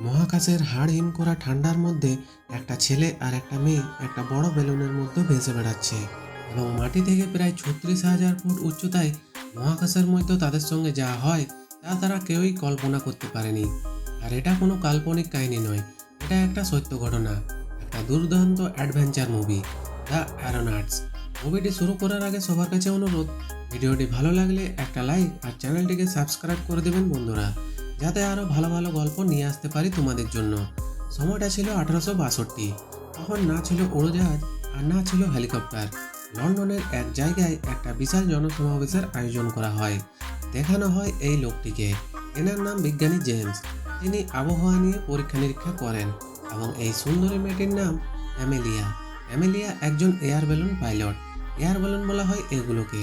মহাকাশের হাড় হিম করা ঠান্ডার মধ্যে একটা ছেলে আর একটা মেয়ে একটা বড় বেলুনের মধ্যে ভেসে বেড়াচ্ছে এবং মাটি থেকে প্রায় 36,000 ফুট উচ্চতায় মহাকাশের মধ্যে তাদের সঙ্গে যা হয় তা তারা কেউই কল্পনা করতে পারেনি। আর এটা কোনো কাল্পনিক কাহিনী নয়, এটা একটা সত্য ঘটনা, একটা দুর্দান্ত অ্যাডভেঞ্চার মুভি, দ্য অ্যারোনটস। মুভিটি শুরু করার আগে সবার কাছে অনুরোধ, ভিডিওটি ভালো লাগলে একটা লাইক আর চ্যানেলটিকে সাবস্ক্রাইব করে দেবেন বন্ধুরা, যাতে আরও ভালো ভালো গল্প নিয়ে আসতে পারি তোমাদের জন্য। সময়টা ছিল 1862। তখন না ছিল উড়োজাহাজ আর না ছিল হেলিকপ্টার। লন্ডনের এক জায়গায় একটা বিশাল জনসমাবেশের আয়োজন করা হয়। দেখানো হয় এই লোকটিকে। এনার নাম বিজ্ঞানী জেমস। তিনি আবহাওয়া নিয়ে পরীক্ষা নিরীক্ষা করেন এবং এই সুন্দরী মেয়েটির নাম অ্যামেলিয়া। অ্যামেলিয়া একজন air balloon pilot. Air balloon বলা হয় এগুলোকে।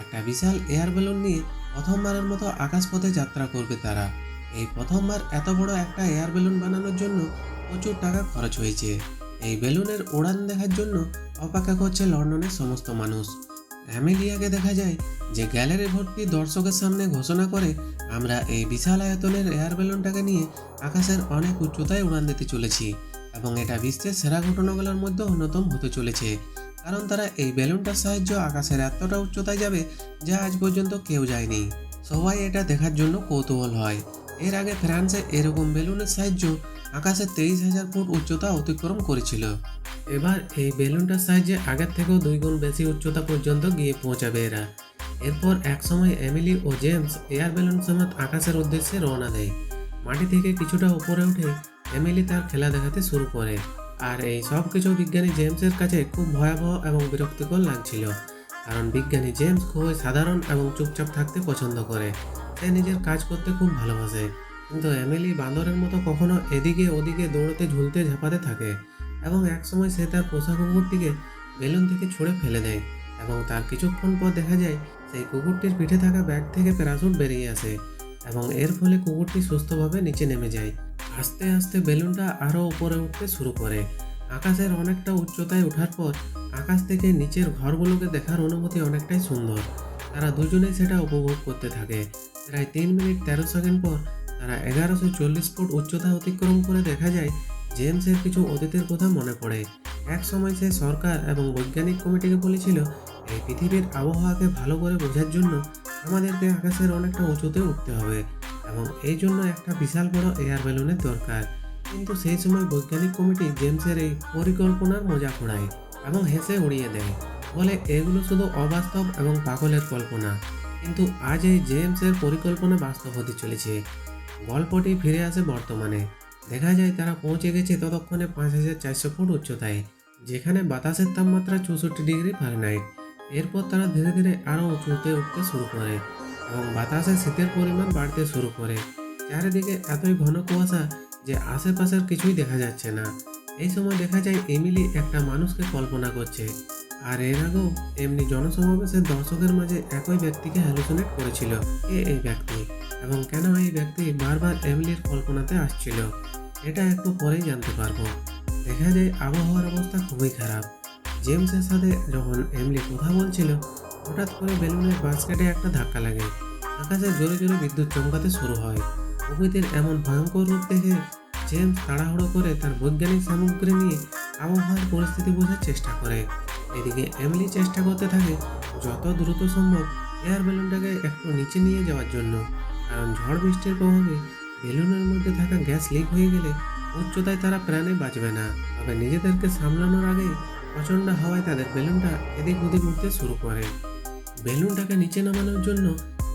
একটা বিশাল এয়ার বেলুন নিয়ে প্রথমবারের মতো আকাশপথে যাত্রা করবে তারা। এই প্রথমবার এত বড় একটা এয়ার বেলুন বানানোর জন্য প্রচুর টাকা খরচ হয়েছে। এই বেলুনের উড়ান দেখার জন্য অপেক্ষা করছে লন্ডনের সমস্ত মানুষ। অ্যামেলিয়াকে দেখা যায় যে গ্যালারি ভর্তি দর্শকের সামনে ঘোষণা করে, আমরা এই বিশাল আয়তনের এয়ার বেলুনটাকে নিয়ে আকাশের অনেক উচ্চতায় উড়ান দিতে চলেছি এবং এটা বিশ্বের সেরা ঘটনাগুলোর মধ্যে অন্যতম হতে চলেছে, কারণ তারা এই বেলুনটার সাহায্যে আকাশের এতটা উচ্চতায় যাবে যা আজ পর্যন্ত কেউ যায়নি। সবাই এটা দেখার জন্য কৌতূহল হয়। এর আগে ফ্রান্সে এরকম বেলুনের সাহায্য আকাশে 23,000 ফুট উচ্চতা অতিক্রম করেছিল। এবার এই বেলুনটার সাহায্যে আগের থেকেও 2 গুণ বেশি উচ্চতা পর্যন্ত গিয়ে পৌঁছাবে এরা। এরপর একসময় এমিলি ও জেমস এয়ার বেলুন সমেত আকাশের উদ্দেশ্যে রওনা দেয়। মাটি থেকে কিছুটা উপরে উঠে এমিলি তার খেলা দেখাতে শুরু করে। আর এই সব কিছু বিজ্ঞানী জেমসের কাছে খুব ভয়াবহ এবং বিরক্তিকর লাগছিল, কারণ বিজ্ঞানী জেমস খুবই সাধারণ এবং চুপচাপ থাকতে পছন্দ করে। সে নিজের কাজ করতে খুব ভালোবাসে, কিন্তু এমিলি বান্দরের মতো কখনো এদিকে ওদিকে দৌড়তে ঝুলতে ঝাঁপাতে থাকে এবং একসময় সে তার পোষা কুকুরটিকে বেলুন থেকে ছুঁড়ে ফেলে দেয় এবং তার কিছুক্ষণ পর দেখা যায় সেই কুকুরটির পিঠে থাকা ব্যাগ থেকে প্যারাশুট বেরিয়ে আসে এবং এর ফলে কুকুরটি সুস্থভাবে নিচে নেমে যায়। আস্তে আস্তে বেলুনটা আরও উপরে উঠতে শুরু করে। আকাশের অনেকটা উচ্চতায় ওঠার পর আকাশ থেকে নিচের ঘরগুলোকে দেখার অনুভূতি অনেকটাই সুন্দর। তারা দুজনেই সেটা উপভোগ করতে থাকে। প্রায় 3 মিনিট 13 সেকেন্ড পর তারা 1140 ফুট উচ্চতা অতিক্রম করে দেখা যায় জেমসের কিছু অতীতের কথা মনে পড়ে। এক সময় সে সরকার এবং বৈজ্ঞানিক কমিটিকে বলেছিল, এই পৃথিবীর আবহাওয়াকে ভালো করে বোঝার জন্য আমাদেরকে আকাশের অনেকটা উঁচুতে উঠতে হবে এবং এই জন্য একটা বিশাল বড় এয়ার বেলুনের দরকার। কিন্তু সেই সময় বৈজ্ঞানিক কমিটি জেমসের এই পরিকল্পনার মজা ঘোরায় এবং হেসে উড়িয়ে দেয়, বলে এগুলো শুধু অবাস্তব এবং পাগলের কল্পনা। কিন্তু আজ এই জেমসের পরিকল্পনা বাস্তব হতে চলেছে। গল্পটি ফিরে আসে বর্তমানে। দেখা যায় তারা পৌঁছে গেছে ততক্ষণে 5,400 ফুট উচ্চতায়, যেখানে বাতাসের তাপমাত্রা 64 ডিগ্রি ফারেনহাইট। এরপর তারা ধীরে ধীরে আরও উঁচুতে উঠতে শুরু করে এবং বাতাসে শীতের পরিমাণ বাড়তে শুরু করে। চারিদিকে এতই ঘন কুয়াশা যে আশেপাশের কিছুই দেখা যাচ্ছে না। এই সময় দেখা যায় এমিলি একটা মানুষকে কল্পনা করছে, আর এর আগেও এমনি জনসমাবেশের দর্শকের মাঝে একই ব্যক্তিকে হ্যালুসিনেট করেছিল। কে এই ব্যক্তি এবং কেন এই ব্যক্তি বারবার এমিলির কল্পনাতে আসছিল, এটা একটু পরেই জানতে পারবো। দেখা যায় আবহাওয়ার অবস্থা খুবই খারাপ। জেমসের সাথে যখন এমিলি কথা বলছিল, হঠাৎ করে বেলুনের বাস্কেটে একটা ধাক্কা লাগে। আকাশে জোরে জোরে বিদ্যুৎ চমকাতে শুরু হয়। প্রকৃতির এমন ভয়ঙ্কর রূপ দেখে জেমস তাড়াহুড়ো করে তার বৈজ্ঞানিক সামগ্রী নিয়ে আবহাওয়ার পরিস্থিতি বোঝার চেষ্টা করে। এদিকে এমিলি চেষ্টা করতে থাকে যত দ্রুত সম্ভব এয়ার বেলুনটাকে একটু নিচে নিয়ে যাওয়ার জন্য, কারণ ঝড় বৃষ্টির প্রভাবে বেলুনের মধ্যে থাকা গ্যাস লিক হয়ে গেলে উচ্চতায় তারা প্রাণে বাঁচবে না। তবে নিজেদেরকে সামলানোর আগেই প্রচণ্ড হাওয়ায় তাদের বেলুনটা এদিক ওদিক উঠতে শুরু করে। বেলুনটাকে নিচে নামানোর জন্য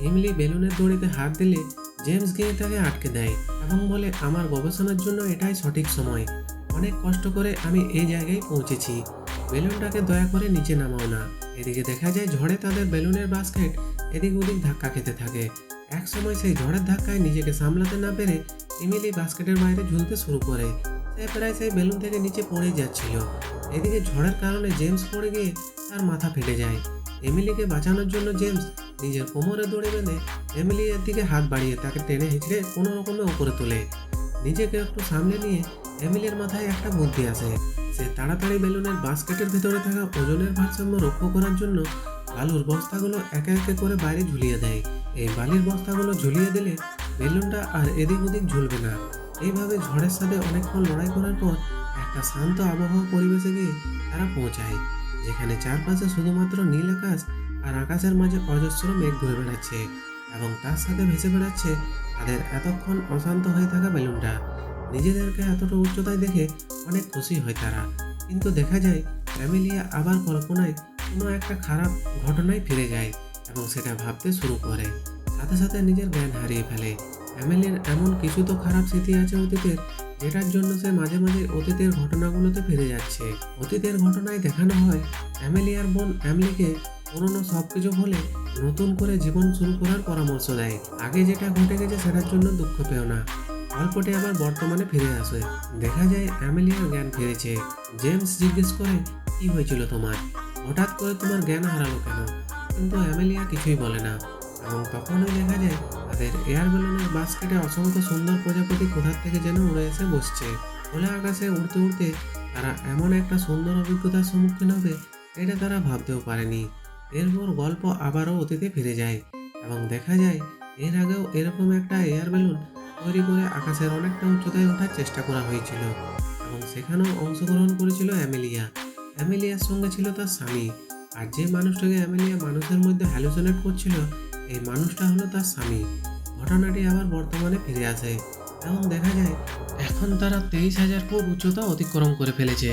এমিলি বেলুনের দড়িতে হাত দিলে জেমস গিয়ে তাকে আটকে দেয় এবং বলে, আমার গবেষণার জন্য এটাই সঠিক সময়। অনেক কষ্ট করে আমি এই জায়গায় পৌঁছেছি, বেলুনটাকে দয়া করে নিচে নামাও না। এদিকে দেখা যায় ঝড়ে তাদের বেলুনের বাস্কেট এদিক ওদিক ধাক্কা খেতে থাকে। এক সময় সেই ঝড়ের ধাক্কায় নিজেকে সামলাতে না পেরে এমিলি বাস্কেটের বাইরে ঝুলতে শুরু করে। সে প্রায় সেই বেলুন থেকে নিচে পড়ে যাচ্ছিল। এদিকে ঝড়ের কারণে জেমস পড়ে গিয়ে তার মাথা ফেটে যায়। এমিলিকে বাঁচানোর জন্য জেমস নিজের কোমরে দড়ি বেঁধে এমিলি এর দিকে হাত বাড়িয়ে তাকে টেনে হিঁচড়ে কোনো রকমে উপরে তোলে। নিজেকে একটু সামলে নিয়ে এমিলির মাথায় একটা বুদ্ধি আসে। সে তাড়াতাড়ি বেলুনের বাস্কেটের ভিতরে থাকা ওজনের ভারসাম্য রক্ষা করার জন্য বালুর বস্তাগুলো একে একে করে বাইরে ঝুলিয়ে দেয়। এই বালির বস্তাগুলো ঝুলিয়ে দিলে বেলুনটা আর এদিক ওদিক ঝুলবে না। এইভাবে ঝড়ের সাথে অনেকক্ষণ লড়াই করার পর একটা শান্ত আবহাওয়া পরিবেশে গিয়ে তারা পৌঁছায়, যেখানে চারপাশে শুধুমাত্র নীল আকাশ আর আকাশের মাঝে অজস্র মেঘ ঘুরে বেড়াচ্ছে এবং তার সাথে ভেসে বেড়াচ্ছে তাদের এতক্ষণ অশান্ত হয়ে থাকা বেলুনটা। নিজেদেরকে এতটা উচ্চতায় দেখে অনেক খুশি হয় তারা, কিন্তু দেখা যায় অ্যামেলিয়া আবার কল্পনায় কোনো একটা খারাপ ঘটনায় ফিরে যায় এবং সেটা ভাবতে শুরু করে। সাথে সাথে নিজের জ্ঞান হারিয়ে ফেলে। অ্যামেলিয়ার এমন কিছু তো খারাপ স্মৃতি আছে অতীতের, যেটার জন্য সে মাঝে মাঝে অতীতের ঘটনাগুলোতে ফিরে যাচ্ছে। অতীতের ঘটনায় দেখানো হয় অ্যামেলিয়ার বোন অ্যামলিকে পুরনো সব কিছু ভুলে নতুন করে জীবন শুরু করার পরামর্শ দেয়। আগে যেটা ঘটে গেছে সেটার জন্য দুঃখ পেও না, গল্পটি আবার বর্তমানে ফিরে আসে। দেখা যায় অ্যামেলিয়ার জ্ঞান ফিরেছে। জেমস জিজ্ঞেস করে, কি হয়েছিল তোমার, হঠাৎ করে তোমার জ্ঞান হারালো কেন? কিন্তু অ্যামেলিয়া কিছুই বলে না এবং তখনই দেখা যায় তাদের এয়ার বেলুনের বাস্কেটে অসংখ্য সুন্দর প্রজাপতি কোথার থেকে যেন উড়ে এসে বসছে। খোলা আকাশে উড়তে উড়তে তারা এমন একটা সুন্দর অভিজ্ঞতার সম্মুখীন হবে এটা তারা ভাবতেও পারেনি। এরপর গল্প আবারও অতীতে ফিরে যায় এবং দেখা যায় এর আগেও এরকম একটা এয়ার বেলুন তৈরি করে আকাশের অনেকটা উচ্চতায় ওঠার চেষ্টা করা হয়েছিল এবং সেখানেও অংশগ্রহণ করেছিল অ্যামেলিয়া। অ্যামেলিয়ার সঙ্গে ছিল তার স্বামী, আর যে মানুষটাকে অ্যামেলিয়া মানুষের মধ্যে হ্যালুসিনেট করছিল এই মানুষটা হলো তার স্বামী। ঘটনাটি আবার বর্তমানে ফিরে আসে এবং দেখা যায় এখন তারা 23,000 ফুট উচ্চতা অতিক্রম করে ফেলেছে।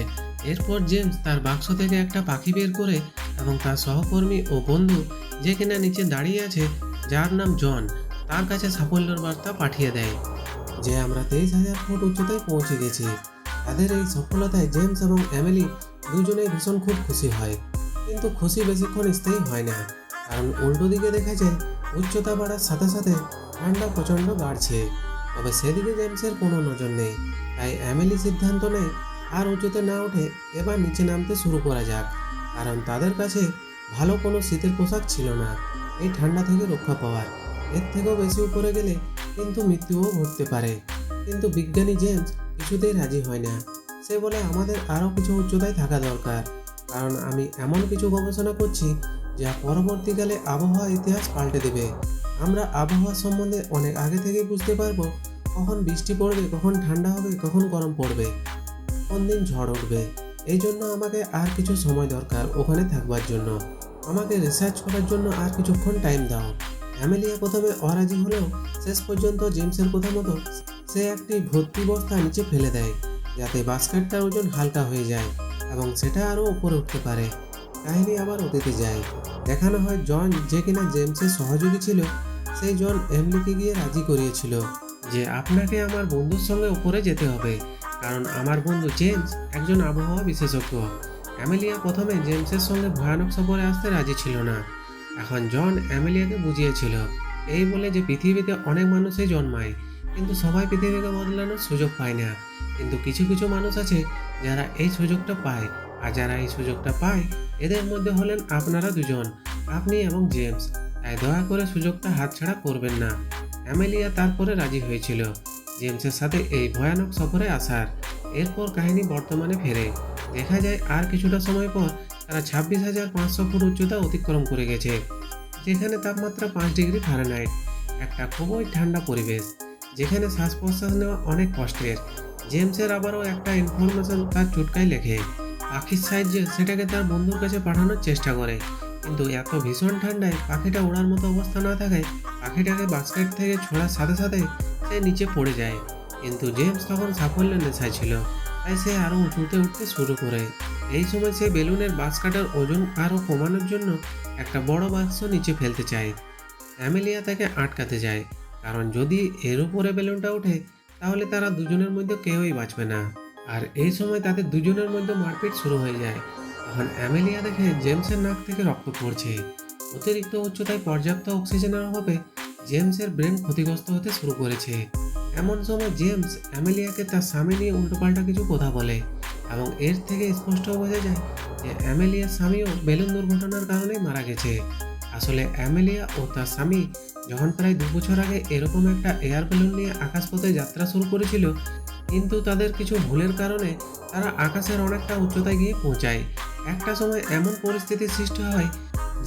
এরপর জেমস তার বাক্স থেকে একটা পাখি বের করে এবং তার সহকর্মী ও বন্ধু যে কিনা নিচে দাঁড়িয়ে আছে, যার নাম জন, তার কাছে সাফল্যের বার্তা পাঠিয়ে দেয় যে আমরা 23,000 ফুট উচ্চতায় পৌঁছে গেছি। তাদের এই সফলতায় জেমস এবং এমিলি দুজনেই ভীষণ খুব খুশি হয়, কিন্তু খুশি বেশিক্ষণ স্থায়ী হয় না, কারণ উল্টো দিকে দেখা যায় উচ্চতা বাড়ার সাথে সাথে ঠান্ডা প্রচণ্ড বাড়ছে। তবে সেদিকে জেমসের কোনো নজর নেই, তাই এমিলি সিদ্ধান্ত নেয় আর উঁচুতে না উঠে এবার নিচে নামতে শুরু করা যাক, কারণ তাদের কাছে ভালো কোনো শীতের পোশাক ছিল না এই ঠান্ডা থেকে রক্ষা পাওয়ার। এর থেকেও বেশি উপরে গেলে কিন্তু মৃত্যুও ঘটতে পারে। কিন্তু বিজ্ঞানী জেমস কিছুতেই রাজি হয় না। সে বলে আমাদের আরও কিছু উচ্চতায় থাকা দরকার, কারণ আমি এমন কিছু গবেষণা করছি যা পরবর্তীকালে আবহাওয়া ইতিহাস পাল্টে দেবে। আমরা আবহাওয়া সম্বন্ধে অনেক আগে থেকেই বুঝতে পারবো কখন বৃষ্টি পড়বে, কখন ঠান্ডা হবে, কখন গরম পড়বে, কোন দিন ঝড় উঠবে। এই জন্য আমাকে আর কিছু সময় দরকার ওখানে থাকবার জন্য। আমাকে রিসার্চ করার জন্য আর কিছুক্ষণ টাইম দাও। অ্যামেলিয়া প্রথমে অরাজি হলেও শেষ পর্যন্ত জেমসের কথা মতো সে একটি ভর্তি বস্তা নিচে ফেলে দেয়, যাতে বাস্কেটটার ওজন হালকা হয়ে যায় এবং সেটা আরও উপরে উঠতে পারে। কাহিনী আবার অতীতে যায়। দেখানো হয় জন, যে কিনা জেমসের সহযোগী ছিল, সেই জন এমলিকে গিয়ে রাজি করিয়েছিল যে আপনাকে আমার বন্ধুর সঙ্গে উপরে যেতে হবে, কারণ আমার বন্ধু জেমস একজন আবহাওয়া বিশেষজ্ঞ। অ্যামেলিয়া প্রথমে জেমসের সঙ্গে ভয়ানক সফরে আসতে রাজি ছিল না। এখন জন অ্যামেলিয়াকে বুঝিয়েছিল এই বলে যে পৃথিবীতে অনেক মানুষই জন্মায়, কিন্তু সবাই পৃথিবীকে বদলানোর সুযোগ পায় না। কিন্তু কিছু কিছু মানুষ আছে যারা এই সুযোগটা পায়, আর যারা এই সুযোগটা পায় এদের মধ্যে হলেন আপনারা দুজন, আপনি এবং জেমস। তাই দয়া করে সুযোগটা হাতছাড়া করবেন না। অ্যামেলিয়া তারপরে রাজি হয়েছিল জেমসের সাথে এই ভয়ানক সফরে আসার। এরপর কাহিনী বর্তমানে ফেরে। দেখা যায় আর কিছুটা সময় পর তারা 26,500 ফুট উচ্চতা অতিক্রম করে গেছে, যেখানে তাপমাত্রা 5 ডিগ্রি ফারেনহাইট, একটা খুবই ঠান্ডা পরিবেশ যেখানে শ্বাস প্রশ্বাস নেওয়া অনেক কষ্টের। জেমসের আবারও একটা ইনফরমেশন তার চুটকায় লেখে পাখির সাহায্যে সেটাকে তার বন্ধুর কাছে পাঠানোর চেষ্টা করে, কিন্তু এত ভীষণ ঠান্ডায় পাখিটা ওড়ার মতো অবস্থা না থাকায় পাখিটাকে বাস্কেট থেকে ছোড়ার সাথে সাথে সে নিচে পড়ে যায়। কিন্তু জেমস তখন সাফল্যের নেশায় ছিল, তাই সে আরও উঁচুতে উঠতে শুরু করে। এই সময় সে বেলুনের বাস্কেটের ওজন আরও কমানোর জন্য একটা বড় বাক্স নিচে ফেলতে চায়। অ্যামেলিয়া তাকে আটকাতে যায়, কারণ যদি এর উপরে বেলুনটা ওঠে তাহলে তারা দুজনের মধ্যে কেউই বাঁচবে না। আর এই সময় তাদের দুজনের মধ্যে মারপিট শুরু হয়ে যায়। তখন অ্যামেলিয়া দেখে জেমসের নাক থেকে রক্ত পড়ছে। অতিরিক্ত উচ্চতায় পর্যাপ্ত অক্সিজেনের অভাবে জেমসের ব্রেন ক্ষতিগ্রস্ত হতে শুরু করেছে। এমন সময় জেমস অ্যামেলিয়াকে তার স্বামী নিয়ে উল্টোপাল্টা কিছু কথা বলে এবং এর থেকে স্পষ্ট বোঝা যায় যে অ্যামেলিয়ার স্বামীও বেলুন দুর্ঘটনার কারণেই মারা গেছে। আসলে অ্যামেলিয়া ও তার স্বামী যখন প্রায় 2 বছর আগে এরকম একটা এয়ার বেলুন নিয়ে আকাশপথে যাত্রা শুরু করেছিল, কিন্তু তাদের কিছু ভুলের কারণে তারা আকাশের অনেকটা উচ্চতায় গিয়ে পৌঁছায়। একটা সময় এমন পরিস্থিতির সৃষ্টি হয়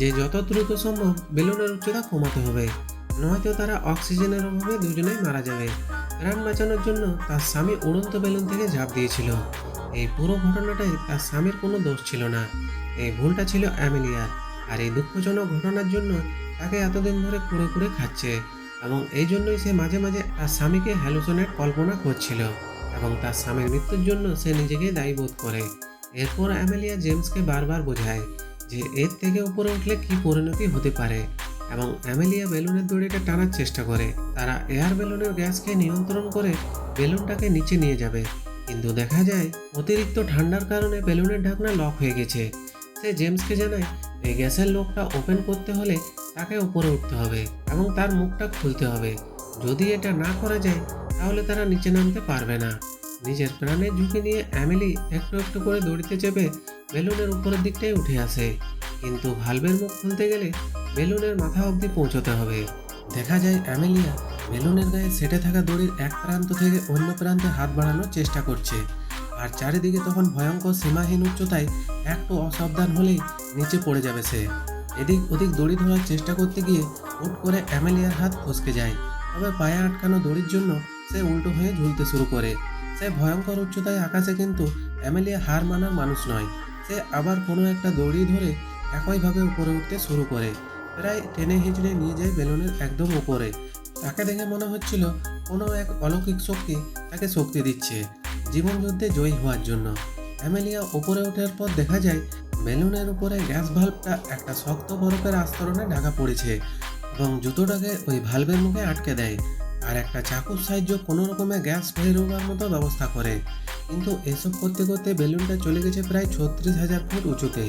যে যত দ্রুত সম্ভব বেলুনের উচ্চতা কমাতে হবে, নয়তো তারা অক্সিজেনের অভাবে দুজনেই মারা যাবে। প্রাণ বাঁচানোর জন্য তার স্বামী উড়ন্ত বেলুন থেকে ঝাঁপ দিয়েছিল। এই পুরো ঘটনাটায় তার স্বামীর কোনো দোষ ছিল না, এই ভুলটা ছিল অ্যামেলিয়ার। আর এই দুঃখজনক ঘটনার জন্য তাকে এতদিন ধরে কুড়ে কুড়ে খাচ্ছে, এবং এই জন্যই সে মাঝে মাঝে তার স্বামীকে হ্যালুসিনেট কল্পনা করছিল, এবং তার স্বামীর মৃত্যুর জন্য সে নিজেকে দায়ী বোধ করে। এরপর অ্যামেলিয়া জেমসকে বারবার বোঝায় যে এর থেকে উপরে উঠলে কী পরিণতি হতে পারে, এবং অ্যামেলিয়া বেলুনের দড়িটা টানার চেষ্টা করে। তারা এয়ার বেলুনের গ্যাসকে নিয়ন্ত্রণ করে বেলুনটাকে নিচে নিয়ে যাবে, কিন্তু দেখা যায় অতিরিক্ত ঠান্ডার কারণে বেলুনের ঢাকনা লক হয়ে গেছে। সে জেমসকে জানায় এই গ্যাসের লকটা ওপেন করতে হলে তাকে উপরে উঠতে হবে এবং তার মুখটা খুলতে হবে। যদি এটা না করা যায় তাহলে তারা নিচে নামতে পারবে না। নিজের প্রাণের ঝুঁকি নিয়ে অ্যামেলি একটু একটু করে দড়িতে চেপে বেলুনের উপরের দিকটাই উঠে আসে, কিন্তু ভালভের মুখ খুলতে গেলে বেলুনের মাথা অবধি পৌঁছতে হবে। দেখা যায় অ্যামেলিয়া বেলুনের গায়ে সেটে থাকা দড়ির এক প্রান্ত থেকে অন্য প্রান্তে হাত বাড়ানোর চেষ্টা করছে, আর চারিদিকে তখন ভয়ঙ্কর সীমাহীন উচ্চতায় একটু অসাবধান হলেই নিচে পড়ে যাবে সে। এদিক ওদিক দড়ি ধরার চেষ্টা করতে গিয়ে হুট করে অ্যামেলিয়ার হাত ফসকে যায়, তবে পায়ে আটকানো দড়ির জন্য সে উল্টো হয়ে ঝুলতে শুরু করে। সে ভয়ঙ্কর উচ্চতায় আকাশে, কিন্তু অ্যামেলিয়া হার মানার মানুষ নয়। সে আবার কোনো একটা দড়ি ধরে একইভাবে উপরে উঠতে শুরু করে, প্রায় টেনে হিঁচড়ে নিয়ে যায় বেলুনের একদম উপরে। তাকে দেখে মনে হচ্ছিল কোনো এক অলৌকিক শক্তি তাকে শক্তি দিচ্ছে জীবন যুদ্ধে জয়ী হওয়ার জন্য। অ্যামেলিয়া উপরে ওঠার পর দেখা যায় বেলুনের উপরে গ্যাস ভাল্বটা একটা শক্ত বরফের আস্তরণে ঢাকা পড়েছে, এবং জুতোটাকে ওই ভালভের মুখে আটকে দেয়, আর একটা চাকুর সাহায্য কোনো রকমে গ্যাস বের হওয়ার মতো ব্যবস্থা করে। কিন্তু এসব করতে করতে বেলুনটা চলে গেছে প্রায় 36,000 ফুট উঁচুতে,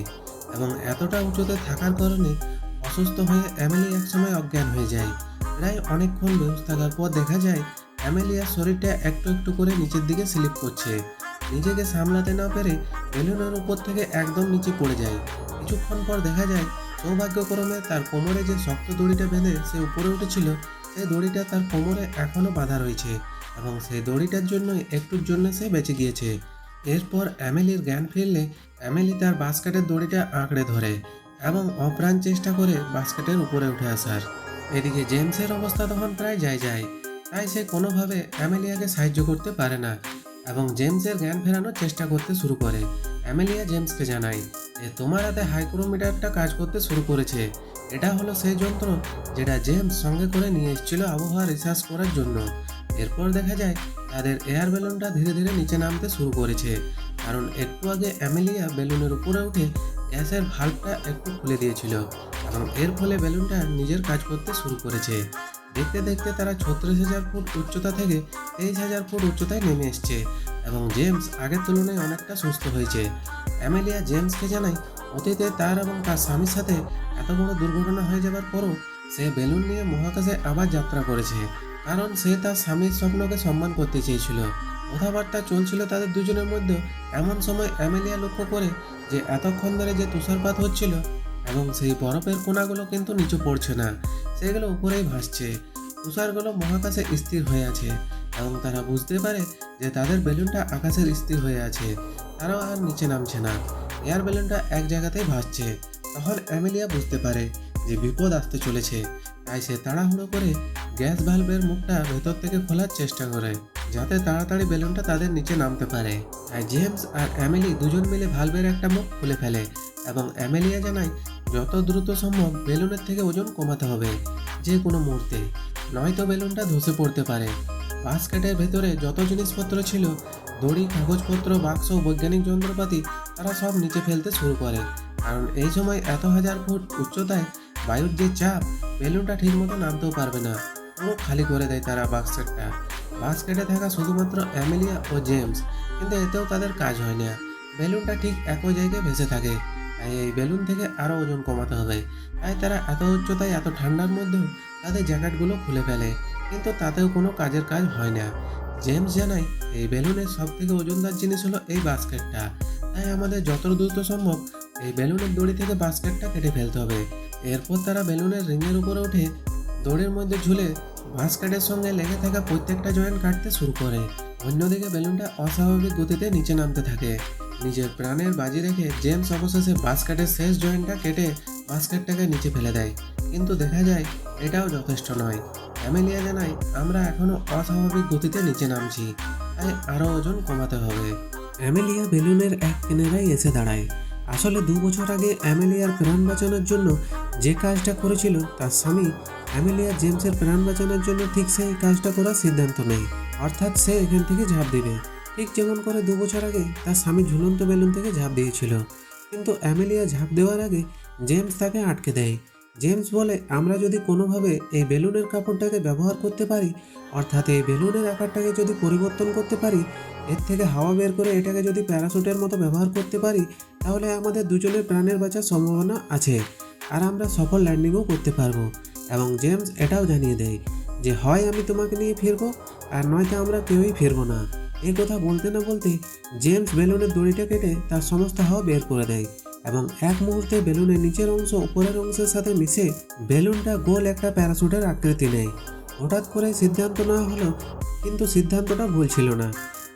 এবং এতটা উঁচুতে থাকার কারণে অসুস্থ হয়ে অ্যামেলি একসময় অজ্ঞান হয়ে যায়। প্রায় অনেকক্ষণ বেহুশ থাকার পর দেখা যায় অ্যামেলিয়ার শরীরটা একটু একটু করে নিচের দিকে স্লিপ করছে। নিজেকে সামলাতে না পেরে বেলুনের উপর থেকে একদম নিচে পড়ে যায়। কিছুক্ষণ পর দেখা যায় সৌভাগ্যক্রমে তার কোমরে যে শক্ত দড়িটা বেঁধে সে উপরে উঠেছিল, সেই দড়িটা তার কোমরে এখনও বাঁধা রয়েছে, এবং সেই দড়িটার জন্যই একটুর জন্য সে বেঁচে গিয়েছে। এরপর অ্যামেলির জ্ঞান ফিরলে অ্যামেলি তার বাস্কেটের দড়িটা আঁকড়ে ধরে এবং অপ্রাণ চেষ্টা করে বাস্কেটের উপরে উঠে আসার। এদিকে জেমসের অবস্থা তখন প্রায় যায়, তাই সে কোনোভাবে অ্যামেলিয়াকে সাহায্য করতে পারে না, এবং জেমসের জ্ঞান ফেরানোর চেষ্টা করতে শুরু করে। অ্যামেলিয়া জেমসকে জানায় যে তোমার হাতে হাইক্রোমিটারটা কাজ করতে শুরু করেছে। এটা হলো সেই যন্ত্র যেটা জেমস সঙ্গে করে নিয়ে এসেছিল আবহাওয়া রিসার্চ করার জন্য। এরপর দেখা যায় তাদের এয়ার বেলুনটা ধীরে ধীরে নিচে নামতে শুরু করেছে, কারণ একটু আগে অ্যামেলিয়া বেলুনের উপরে উঠে গ্যাসের ভাল্বটা একটু খুলে দিয়েছিল, এবং এর ফলে বেলুনটা নিজের কাজ করতে শুরু করেছে। দেখতে দেখতে তারা 36,000 ফুট উচ্চতা থেকে 23,000 ফুট উচ্চতায় নেমে এসছে, এবং জেমস আগের তুলনায় অনেকটা সুস্থ হয়েছে। অ্যামেলিয়া জেমসকে জানায় অতীতে তার এবং তার স্বামীর সাথে এত বড় দুর্ঘটনা হয়ে যাবার পরও সে বেলুন নিয়ে মহাকাশে আবার যাত্রা করেছে, কারণ সে তার স্বামীর স্বপ্নকে সম্মান করতে চেয়েছিল। কথাবার্তা চলছিল তাদের দুজনের মধ্যে, এমন সময় অ্যামেলিয়া লক্ষ্য করে যে এতক্ষণ ধরে যে তুষারপাত হচ্ছিল এবং সেই বরফের কোণাগুলো কিন্তু নিচু পড়ছে না, সেগুলো উপরেই ভাসছে। তুষারগুলো মহাকাশে স্থির হয়ে আছে, এবং তারা বুঝতে পারে যে তাদের বেলুনটা আকাশের স্থির হয়ে আছে, তারাও আর নিচে নামছে না। এয়ার বেলুনটা এক জায়গাতেই ভাসছে। তখন অ্যামেলিয়া বুঝতে পারে যে বিপদ আসতে চলেছে, তাই সে তাড়াহুড়ো করে গ্যাস ভালভের মুখটা ভেতর থেকে খোলার চেষ্টা করে, যাতে তাড়াতাড়ি বেলুনটা তাদের নিচে নামতে পারে। তাই জেমস আর অ্যামেলি দুজন মিলে ভালভের একটা মুখ খুলে ফেলে, এবং অ্যামেলিয়া জানায় যত দ্রুত সম্ভব বেলুনের থেকে ওজন কমাতে হবে যে কোনো মুহূর্তে, নয়তো বেলুনটা ধসে পড়তে পারে। বাস্কেটের ভেতরে যত জিনিসপত্র ছিল, দড়ি, কাগজপত্র, বাক্স, বৈজ্ঞানিক যন্ত্রপাতি, তারা সব নিচে ফেলতে শুরু করে, কারণ এই সময় এত হাজার ফুট উচ্চতায় বায়ুর যে চাপ, বেলুনটা ঠিকমতো নামতেও পারবে না। পুরো খালি করে দেয় তারা বাস্কেটটা। বাস্কেটে থাকা শুধুমাত্র অ্যামেলিয়া ও জেমস, কিন্তু এতেও তাদের কাজ হয় না। বেলুনটা ঠিক একই জায়গায় ভেসে থাকে, তাই এই বেলুন থেকে আরও ওজন কমাতে হবে। তাই তারা এত উচ্চতায় এত ঠান্ডার মধ্যেও তাদের জ্যাকেটগুলো খুলে ফেলে, কিন্তু তাতেও কোনো কাজের কাজ হয় না। জেমস জানায় এই বেলুনের সব থেকে ওজনদার জিনিস হলো এই বাস্কেটটা, তাই আমাদের যত দ্রুত সম্ভব এই বেলুনের দড়ি থেকে বাস্কেটটা কেটে ফেলতে হবে। এরপর তারা বেলুনের রিংয়ের উপরে উঠে দড়ির মধ্যে ঝুলে বাস্কেটের সঙ্গে লেগে থাকা প্রত্যেকটা জয়েন্ট কাটতে শুরু করে। অন্যদিকে বেলুনটা অস্বাভাবিক গতিতে নিচে নামতে থাকে। নিজের প্রাণের বাজি রেখে জেমস অবশেষে বাস্কেটের শেষ জয়েন্টটা কেটে বাস্কেটটাকে নিচে ফেলে দেয়, কিন্তু দেখা যায় এটাও যথেষ্ট নয়। অ্যামেলিয়া জানায়, আমরা এখনো অস্বাভাবিক গতিতে নিচে নামছি, তাই আরও ওজন কমাতে হবে। অ্যামেলিয়া বেলুনের এক কিনারায় এসে দাঁড়ায়। আসলে 2 বছর আগে অ্যামেলিয়ার প্রাণ বাঁচানোর জন্য যে কাজটা করেছিল তার স্বামী অ্যামেলিয়া জেমসের প্রাণ বাঁচানোর জন্য ঠিক সেই কাজটা করার সিদ্ধান্ত নেয়, অর্থাৎ সে এখান থেকে ঝাঁপ দিবে, ঠিক যেমন করে 2 বছর আগে তার স্বামী ঝুলন্ত বেলুন থেকে ঝাঁপ দিয়েছিল। কিন্তু অ্যামেলিয়া ঝাঁপ দেওয়ার আগে জেমস তাকে আটকে দেয়। জেমস বলে, আমরা যদি কোনোভাবে এই বেলুনের কাপড়টাকে ব্যবহার করতে পারি, অর্থাৎ এই বেলুনের আকারটাকে যদি পরিবর্তন করতে পারি, এর থেকে হাওয়া বের করে এটাকে যদি প্যারাশুটের মতো ব্যবহার করতে পারি, তাহলে আমাদের দুজনের প্রাণের বাঁচার সম্ভাবনা আছে আর আমরা সফল ল্যান্ডিংও করতে পারবো। এবং জেমস এটাও জানিয়ে দেয় যে হয় আমি তোমাকে নিয়ে ফিরবো আর নয়তো আমরা কেউই ফিরবো না। এই কথা বলতে না বলতে জেমস বেলুনের দড়িটা কেটে তার সমস্ত হাওয়া বের করে দেয় এবং এক মুহূর্তে বেলুনের নিচের অংশ উপরের অংশের সাথে মিশে বেলুনটা গোল একটা প্যারাশুটের আকৃতি নেয়। হঠাৎ করে সিদ্ধান্ত নেওয়া হলো, কিন্তু সিদ্ধান্তটা ভুল ছিল না।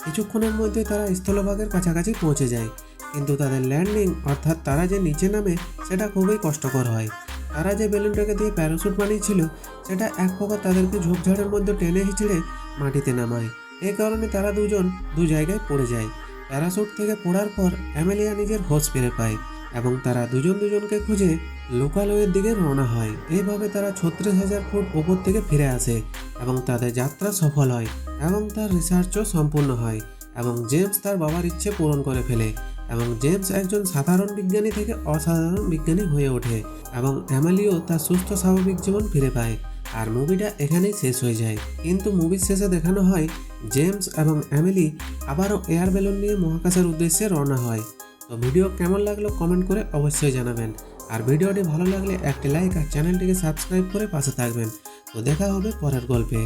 কিছুক্ষণের মধ্যে তারা স্থলভাগের কাছাকাছি পৌঁছে যায়, কিন্তু তাদের ল্যান্ডিং অর্থাৎ তারা যে নিচে নামে সেটা খুবই কষ্টকর হয়। তারা যে বেলুনটাকে দিয়ে প্যারাশুট বানিয়েছিল সেটা এক প্রকার তাদেরকে ঝোপঝাড়ের মধ্যে টেনে হিঁচড়ে মাটিতে নামায়। এই কারণে তারা দুজন দু জায়গায় পড়ে যায়। প্যারাশুট থেকে পড়ার পর অ্যামেলিয়া নিজের হোশ ফিরে পায় এবং তারা দুজন দুজনকে খুঁজে লোকালয়ের দিকে রওনা হয়। এইভাবে তারা 36,000 ফুট উপর থেকে ফিরে আসে এবং তাদের যাত্রা সফল হয় এবং তার রিসার্চও সম্পূর্ণ হয় এবং জেমস তার বাবার ইচ্ছে পূরণ করে ফেলে এবং জেমস একজন সাধারণ বিজ্ঞানী থেকে অসাধারণ বিজ্ঞানী হয়ে ওঠে এবং অ্যামেলিও তার সুস্থ স্বাভাবিক জীবন ফিরে পায়। আর মুভিটা এখানেই শেষ হয়ে যায়, কিন্তু মুভির শেষে দেখানো হয় জেমস এবং অ্যামেলি আবারও এয়ার বেলুন নিয়ে মহাকাশের উদ্দেশ্যে রওনা হয়। তো ভিডিও কেমন লাগলো কমেন্ট করে অবশ্যই জানাবেন, আর ভিডিওটি ভালো লাগলে একটি লাইক আর চ্যানেলটিকে সাবস্ক্রাইব করে পাশে থাকবেন। তো দেখা হবে পরের গল্পে।